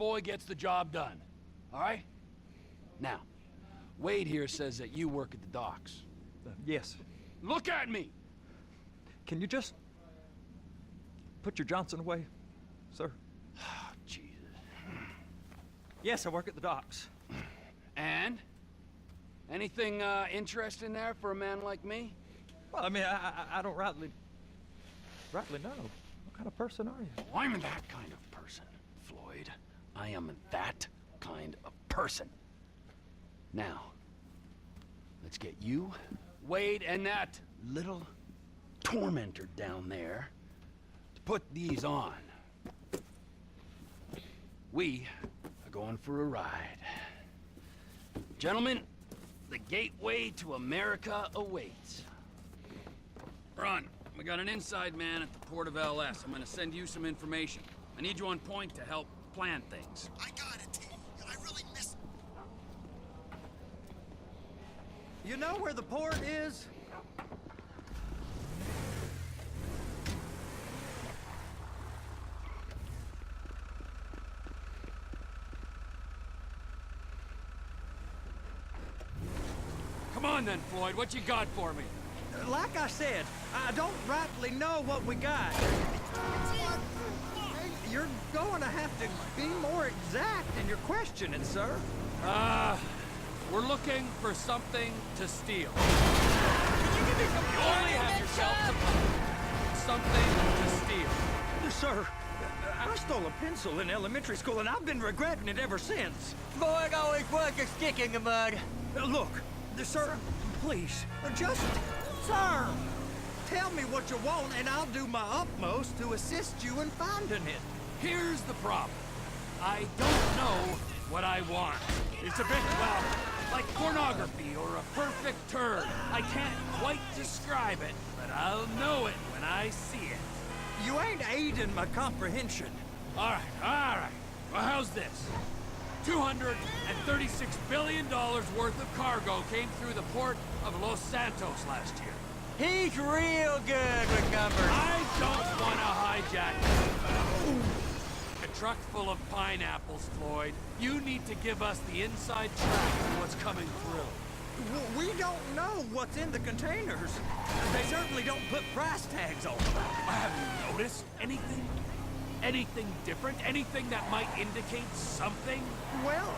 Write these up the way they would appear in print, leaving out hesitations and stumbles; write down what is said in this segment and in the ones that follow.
boy gets the job done. All right? Now, Wade here says that you work at the docks. Yes. Look at me! Can you just put your Johnson away, sir? Jesus. Yes, I work at the docks. And? Anything interesting there for a man like me? Well, I mean, I don't rightly know. What kind of person are you? Oh, I'm that kind of person, Floyd. I am that kind of person. Now, let's get you, Wade, and that little tormentor down there to put these on. We are going for a ride. Gentlemen, the gateway to America awaits. Ron, we got an inside man at the port of LS. I'm gonna send you some information. I need you on point to help plan things. I got it, T. I really miss... You know where the port is? Come on then, Floyd, what you got for me? Like I said, I don't rightly know what we got. You're going to have to be more exact in your questioning, sir. We're looking for something to steal. Can you give me some... You only have yourself something to steal. Sir, I stole a pencil in elementary school, and I've been regretting it ever since. Boy, it always worth a stick in the mud. Look, sir, please, just... Sir! Tell me what you want, and I'll do my utmost to assist you in finding it. Here's the problem. I don't know what I want. It's a bit, well, like pornography or a perfect turd. I can't quite describe it, but I'll know it when I see it. You ain't aiding my comprehension. All right. Well, how's this? $236 billion worth of cargo came through the port of Los Santos last year. He's real good with numbers. I don't want to hijack a truck full of pineapples, Floyd. You need to give us the inside track of what's coming through. We don't know what's in the containers. They certainly don't put price tags on them. Have you noticed anything? Anything different? Anything that might indicate something? Well,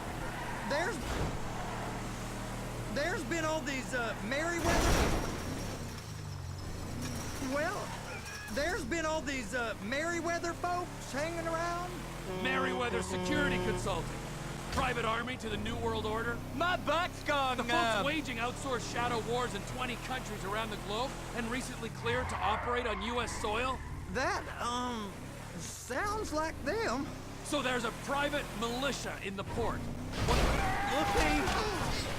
there's been all these, Merryweather... Well, there's been all these, Merryweather folks hanging around. Merryweather Security Consulting. Private army to the New World Order. My butt's gone The folks waging outsourced shadow wars in 20 countries around the globe and recently cleared to operate on U.S. soil. That, sounds like them. So there's a private militia in the port.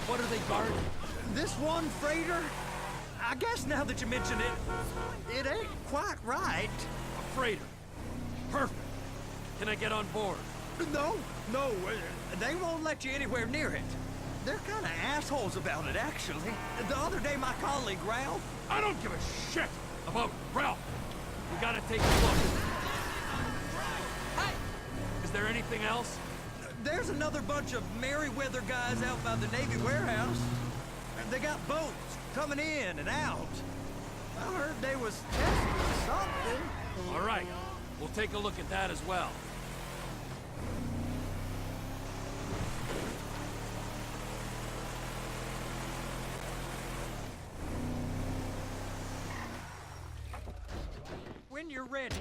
What are they guarding? This one freighter, I guess now that you mention it, it ain't quite right. A freighter. Perfect. Can I get on board? No, they won't let you anywhere near it. They're kind of assholes about it, actually. The other day, my colleague, Ralph... I don't give a shit about Ralph. We gotta take a look. Hey! Is there anything else? There's another bunch of Merryweather guys out by the Navy warehouse. They got boats coming in and out. I heard they was testing something. All right, we'll take a look at that as well. When you're ready.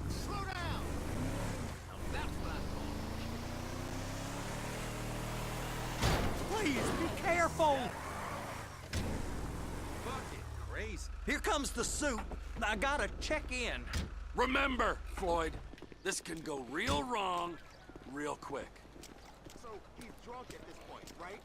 Slow down! Now that's what I thought. Please, be careful! Fucking crazy. Here comes the suit. I gotta check in. Remember, Floyd, this can go real wrong real quick. So, he's drunk at this point, right?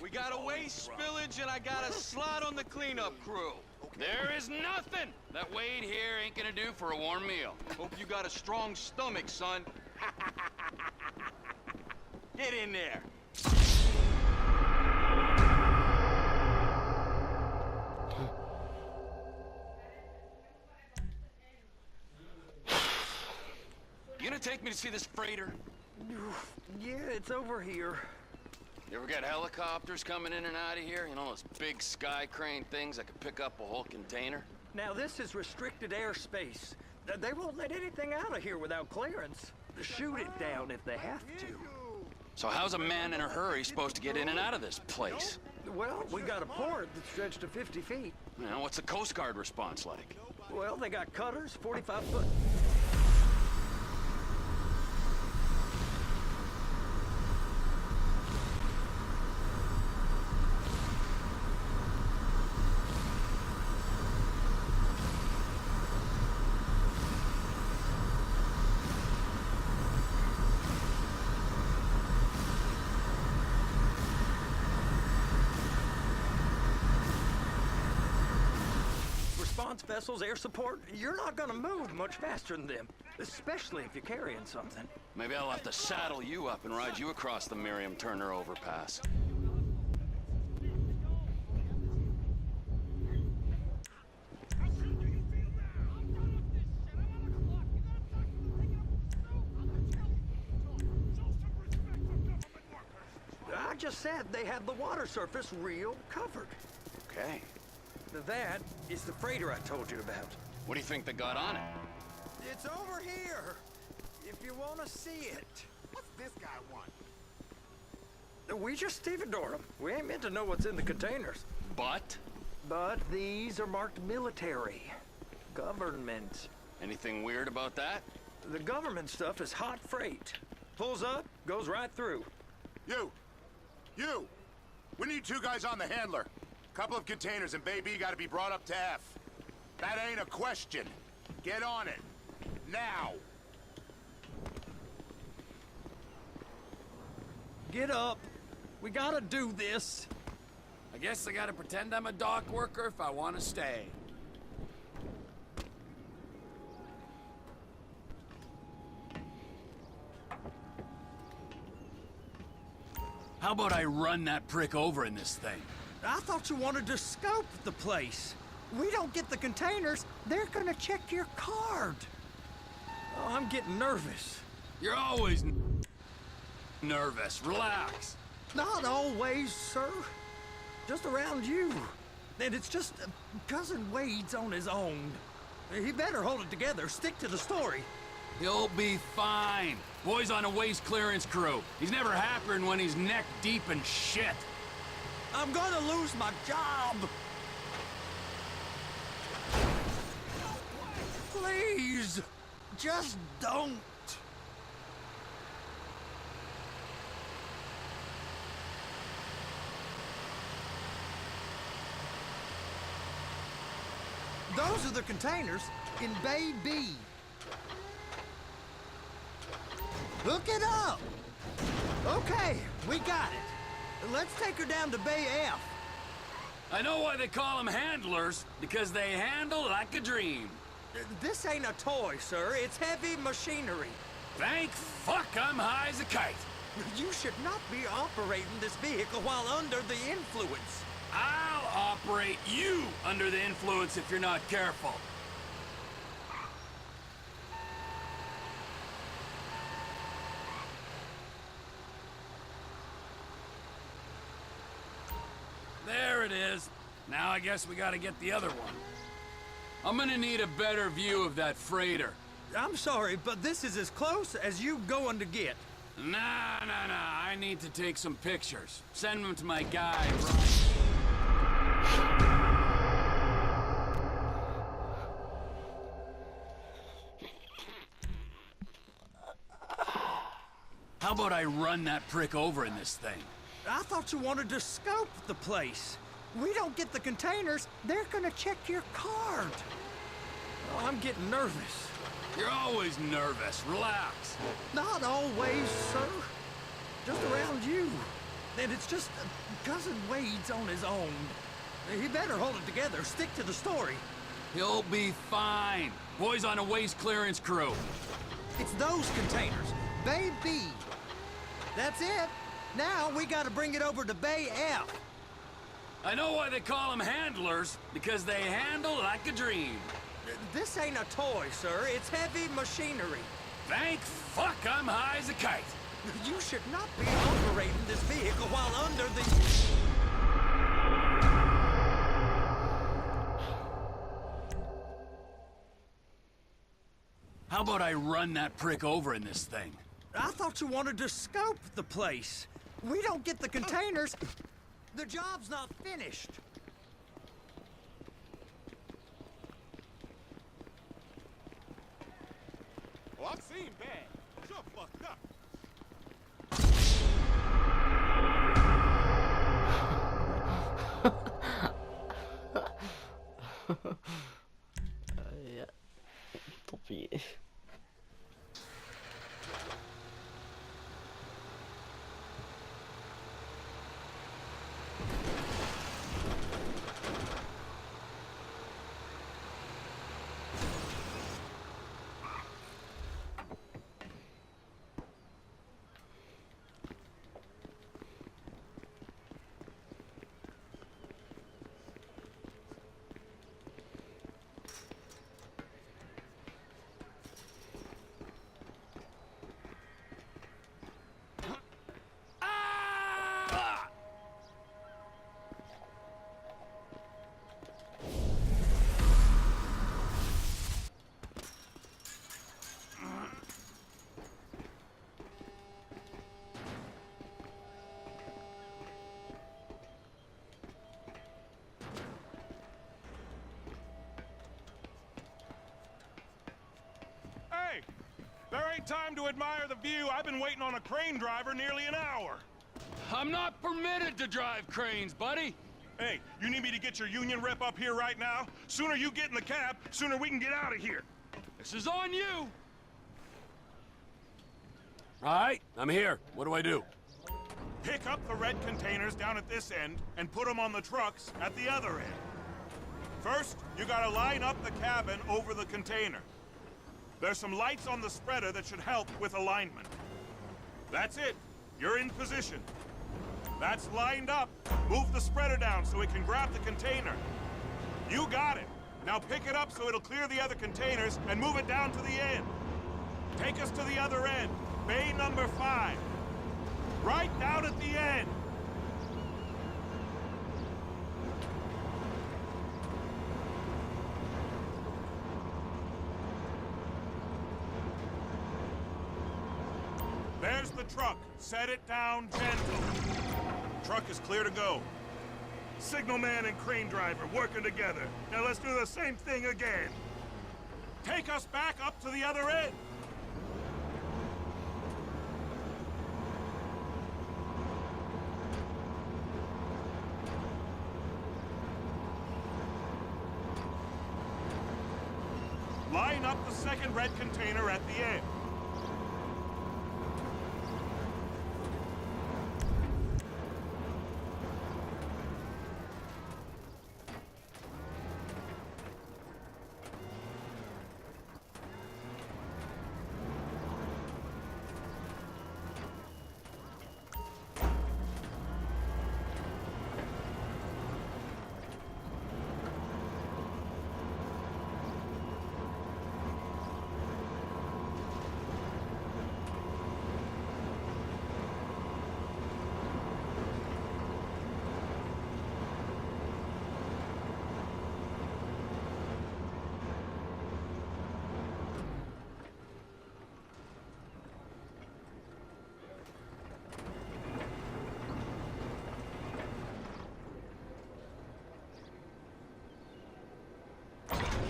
We got a waste spillage and I got a slot on the cleanup crew. There is nothing that Wade here ain't gonna do for a warm meal. Hope you got a strong stomach, son. Get in there. take me to see this freighter? Yeah, it's over here. You ever got helicopters coming in and out of here? You know, those big sky crane things that could pick up a whole container? Now, this is restricted airspace. They won't let anything out of here without clearance. Shoot it down if they have to. So how's a man in a hurry supposed to get in and out of this place? Well, we got a port that stretched to 50 feet. You know, what's the Coast Guard response like? Well, they got cutters, 45 foot. Response vessels, air support, you're not gonna move much faster than them, especially if you're carrying something. Maybe I'll have to saddle you up and ride you across the Miriam Turner overpass. I just said they had the water surface real covered. Okay. That is the freighter I told you about. What do you think they got on it? It's over here, if you want to see it. What's this guy want? We just stevedore them. We ain't meant to know what's in the containers. But? But these are marked military. Government. Anything weird about that? The government stuff is hot freight. Pulls up, goes right through. You! We need 2 guys on the handler. Couple of containers and Baby gotta be brought up to F. That ain't a question. Get on it. Now! Get up. We gotta do this. I guess I gotta pretend I'm a dock worker if I want to stay. How about I run that prick over in this thing? I thought you wanted to scope the place. We don't get the containers, they're gonna check your card. Oh, I'm getting nervous. You're always nervous. Relax. Not always, sir. Just around you. And it's just Cousin Wade's on his own. He better hold it together, stick to the story. He'll be fine. Boy's on a waste clearance crew. He's never happier than when he's neck deep in shit. I'm gonna lose my job. Please, just don't. Those are the containers in Bay B. Hook it up. Okay, we got it. Let's take her down to Bay F. I know why they call them handlers, because they handle like a dream. This ain't a toy, sir. It's heavy machinery. Thank fuck I'm high as a kite. You should not be operating this vehicle while under the influence. I'll operate you under the influence if you're not careful. There it is. Now I guess we gotta get the other one. I'm gonna need a better view of that freighter. I'm sorry, but this is as close as you going to get. Nah. I need to take some pictures. Send them to my guy, How about I run that prick over in this thing? I thought you wanted to scope the place. We don't get the containers, they're gonna check your card. Oh, I'm getting nervous. You're always nervous. Relax. Not always, sir. Just around you. And it's just Cousin Wade's on his own. He better hold it together, stick to the story. He'll be fine. Boy's on a waste clearance crew. It's those containers. Bay B. That's it. Now we gotta bring it over to Bay F. I know why they call them handlers, because they handle like a dream. This ain't a toy, sir. It's heavy machinery. Thank fuck I'm high as a kite. You should not be operating this vehicle while under the... How about I run that prick over in this thing? I thought you wanted to scope the place. We don't get the containers. The job's not finished. Well, I've seen bad. You're fucked up. Ja, toppie. Hey, there ain't time to admire the view. I've been waiting on a crane driver nearly an hour. I'm not permitted to drive cranes, buddy. Hey, you need me to get your union rep up here right now? Sooner you get in the cab, sooner we can get out of here. This is on you. All right, I'm here. What do I do? Pick up the red containers down at this end and put them on the trucks at the other end. First, you gotta line up the cabin over the container. There's some lights on the spreader that should help with alignment. That's it. You're in position. That's lined up. Move the spreader down so it can grab the container. You got it. Now pick it up so it'll clear the other containers and move it down to the end. Take us to the other end. Bay number 5. Right down at the end. There's the truck. Set it down gentle. Truck is clear to go. Signalman and crane driver working together. Now let's do the same thing again. Take us back up to the other end. Line up the second red container at the end.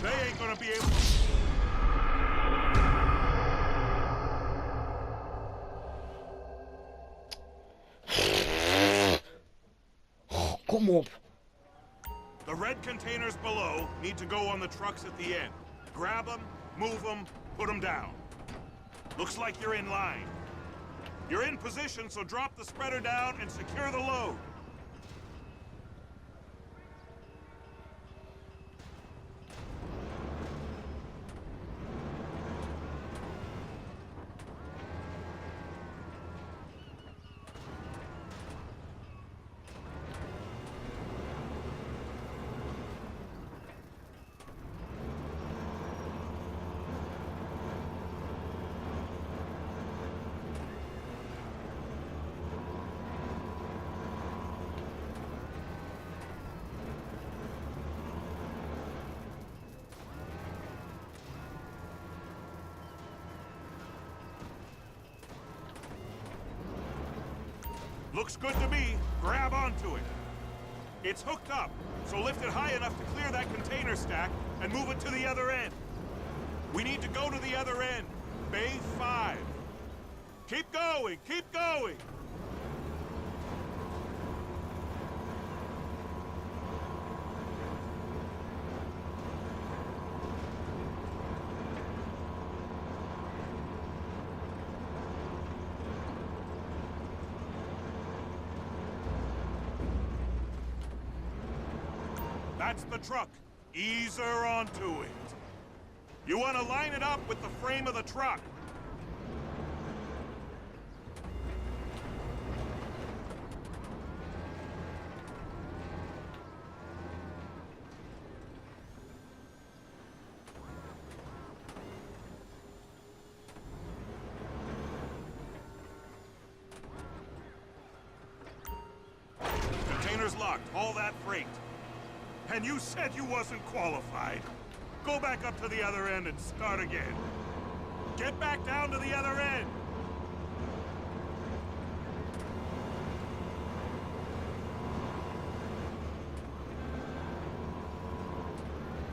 They ain't gonna be able to... Kom op. The red containers below need to go on the trucks at the end. Grab them, move them, put them down. Looks like you're in line. You're in position, so drop the spreader down and secure the load. Looks good to me. Grab onto it. It's hooked up, so lift it high enough to clear that container stack and move it to the other end. We need to go to the other end. Bay 5. Keep going, keep going! That's the truck. Ease her onto it. You want to line it up with the frame of the truck. Container's locked. Haul that freight. And you said you wasn't qualified. Go back up to the other end and start again. Get back down to the other end.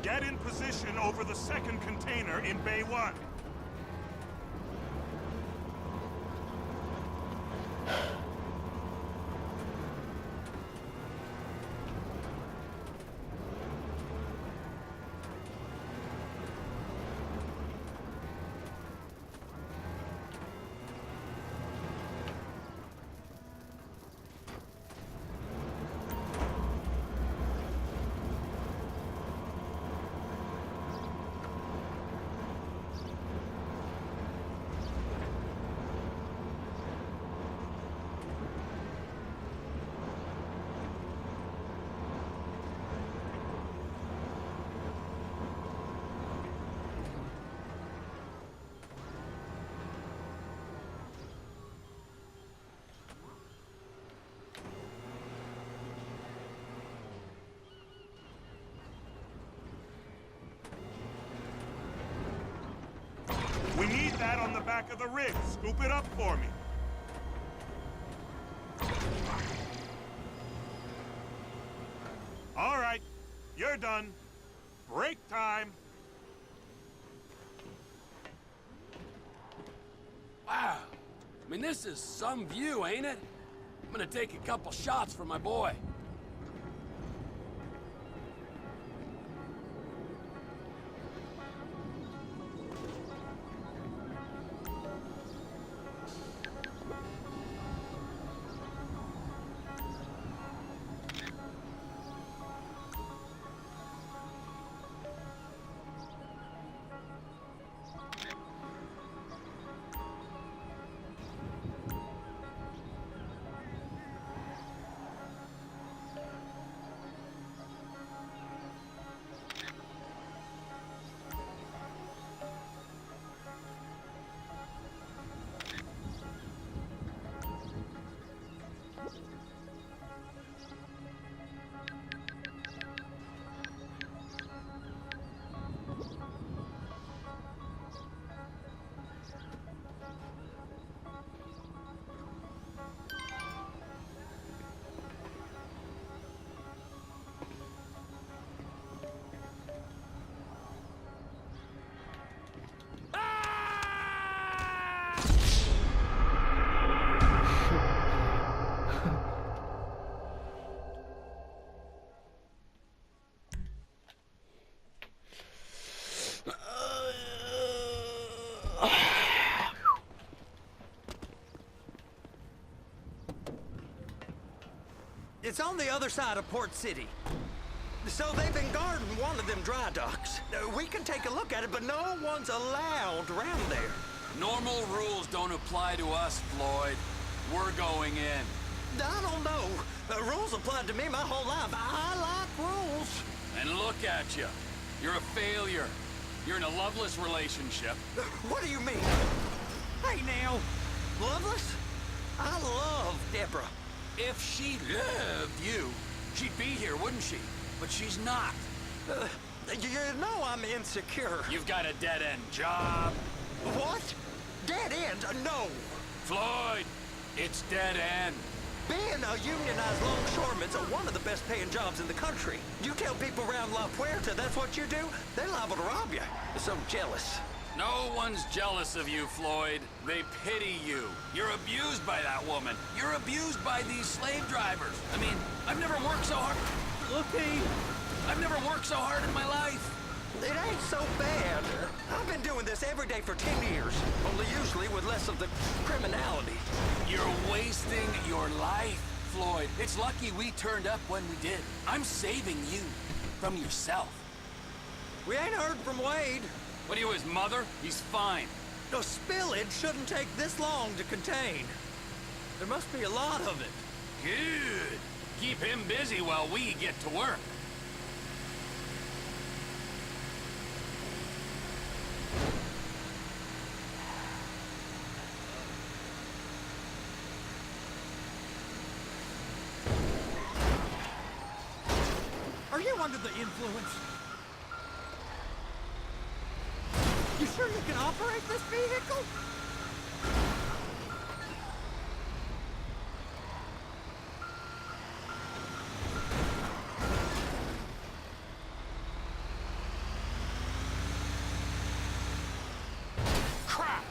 Get in position over the second container in Bay 1. We need that on the back of the rig. Scoop it up for me. All right, you're done. Break time. Wow. I mean, this is some view, ain't it? I'm gonna take a couple shots for my boy. It's on the other side of Port City. So they've been guarding one of them dry docks. We can take a look at it, but no one's allowed around there. Normal rules don't apply to us, Floyd. We're going in. I don't know. Rules applied to me my whole life. I like rules. And look at you. You're a failure. You're in a loveless relationship. What do you mean? Hey now, Loveless? I love Deborah. If she loved you, she'd be here, wouldn't she? But she's not. You know I'm insecure. You've got a dead-end job. What? Dead end? No. Floyd, it's dead end. Being a unionized longshoreman's one of the best paying jobs in the country. You tell people around La Puerta that's what you do, they're liable to rob you. They're so jealous. No one's jealous of you, Floyd. They pity you. You're abused by that woman. You're abused by these slave drivers. I mean, I've never worked so hard. Look, I've never worked so hard in my life. It ain't so bad. I've been doing this every day for 10 years, only usually with less of the criminality. You're wasting your life, Floyd. It's lucky we turned up when we did. I'm saving you from yourself. We ain't heard from Wade. What are you, his mother? He's fine. No, spillage shouldn't take this long to contain. There must be a lot of it. Good. Keep him busy while we get to work. Are you under the influence? You sure you can operate this vehicle? Crap!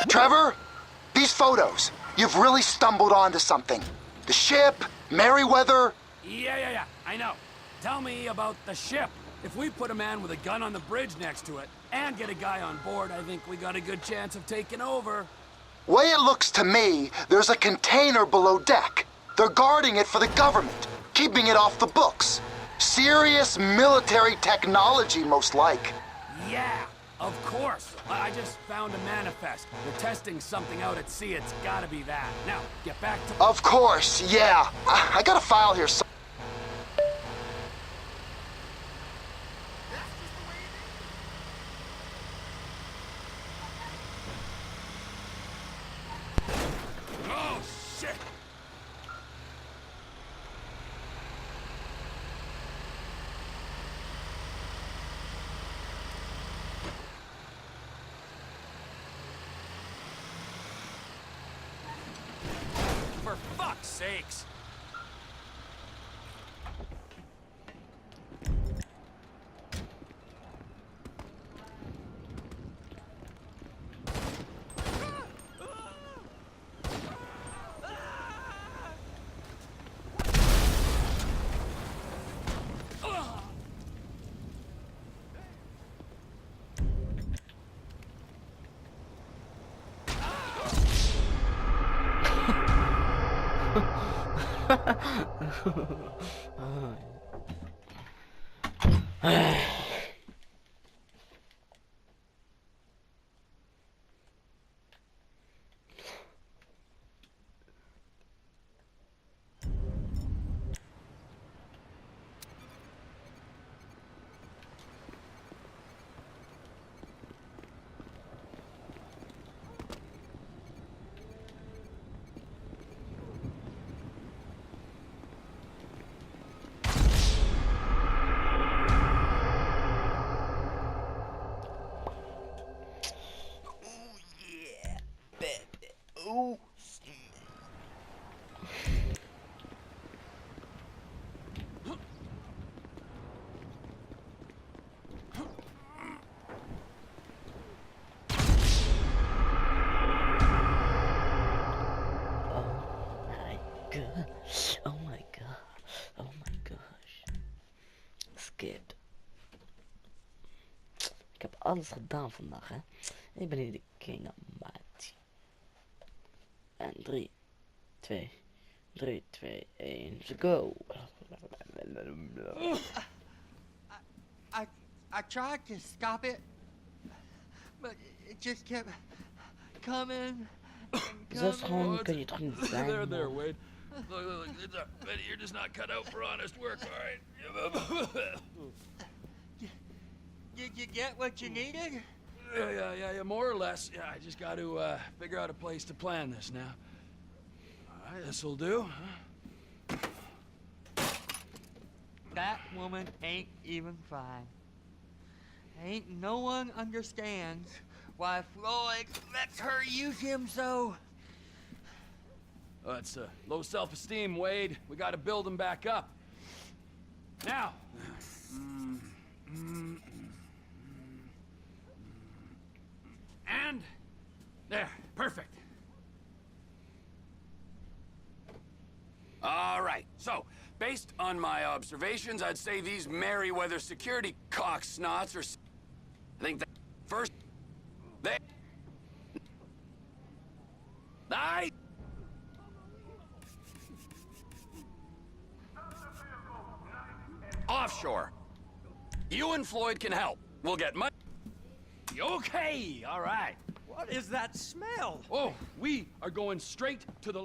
Trevor, these photos, you've really stumbled onto something. The ship, Merryweather. Yeah, I know. Tell me about the ship. If we put a man with a gun on the bridge next to it, and get a guy on board, I think we got a good chance of taking over. Way it looks to me, there's a container below deck. They're guarding it for the government, keeping it off the books. Serious military technology, most like. Yeah, of course. I just found a manifest. They're testing something out at sea. It's gotta be that. Now, get back to... Of course, yeah. I got a file here. Oh, shit! For fuck's sakes! Oh my god. Oh my gosh. Skip. Ik heb alles gedaan vandaag, hè. Ik ben hier de king of Mighty. En 3, 2, 1, go. I tried to stop it, but it just kept coming and Zo gewoon coming. kun je toch niet zijn, There, there, man. Wade. Look, it's you're just not cut out for honest work, all right? Did you get what you needed? Yeah, more or less. Yeah, I just got to figure out a place to plan this now. All right, this'll do. That woman ain't even fine. Ain't no one understands why Floyd lets her use him so. It's low self-esteem, Wade. We got to build him back up. Now. And there, perfect. All right, so based on my observations, I'd say these Merryweather security cocksnots are. I think that first they. Offshore. You and Floyd can help. We'll get money. Okay, all right. What is that smell? Oh, we are going straight to the